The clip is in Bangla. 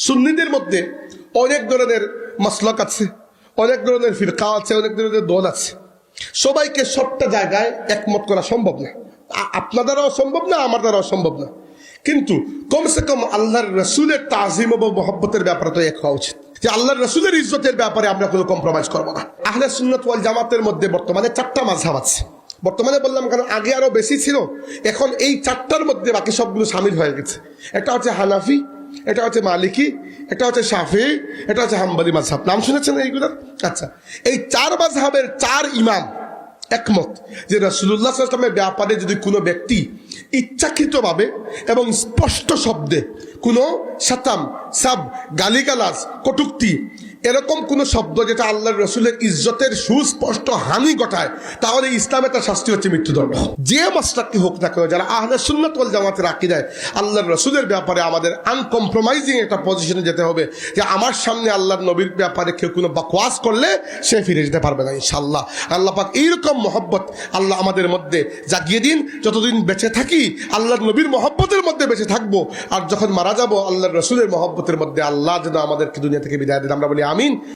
সুন্নিদের মধ্যে অনেক ধরনের মাসলাক আছে, অনেক ধরনের ফিরকা আছে, অনেক ধরনের দল আছে। সবাইকে সবটা জায়গায় একমত করা সম্ভব না। আপনার দ্বারাও সম্ভব না, আমার দ্বারাও সম্ভব না। কিন্তু কমসে কম আল্লাহর রসুলের তাজিম এবং মহব্বতের ব্যাপারে তো এক হওয়া উচিত, যে আল্লাহর রসুলের ইজ্জতের ব্যাপারে আমরা কোনো কম্প্রোমাইজ করবো না। আহলে সুন্নাত ওয়াল জামাতের মধ্যে বর্তমানে 4টা মাযহাব আছে। বর্তমানে বললাম কারণ আগে আরো বেশি ছিল, এখন এই 4টার মধ্যে বাকি সবগুলো শামিল হয়ে গেছে। একটা হচ্ছে হানাফি, এটা হচ্ছে মালিকি, এটা হচ্ছে শাফিঈ, এটা হচ্ছে হাম্বলি মাযহাব। নাম শুনেছেন এইগুলোর? আচ্ছা, এই 4 মাযহাবের 4 ইমাম একমত যে রাসূলুল্লাহ সাল্লাল্লাহু আলাইহি ওয়াসাল্লামের ব্যাপারে যদি কোনো ব্যক্তি ইচ্ছাকৃতভাবে এবং স্পষ্ট শব্দে কোনো শাতাম, সাব, গালিগালাজ, কটূক্তি এরকম কোন শব্দ যেটা আল্লাহর রসুলের ইজ্জতের সুস্পষ্ট হানি ঘটায়, তাহলে ইসলামে তার শাস্তি হচ্ছে মৃত্যুদণ্ড। যে মাসলাকই হোক না কেন, যারা আহলে সুন্নাত ওয়াল জামাতের আকীদায় আল্লাহর রসুলের ব্যাপারে আমাদের আনকম্প্রোমাইজিং একটা পজিশনে যেতে হবে, যে আমার সামনে আল্লাহর নবীর ব্যাপারে কেউ কোনো বকওয়াস করলে সে ফিরে যেতে পারবে না ইনশাআল্লাহ। আল্লাহ পাক এইরকম মহব্বত আল্লাহ আমাদের মধ্যে জাগিয়ে দিন। যতদিন বেঁচে থাকি আল্লাহর নবীর মহব্বতের মধ্যে বেঁচে থাকবো, আর যখন মারা যাবো আল্লাহর রসুলের মহব্বতের মধ্যে আল্লাহ যেন আমাদেরকে দুনিয়া থেকে বিদায় দেন। আমরা বলি আমিন।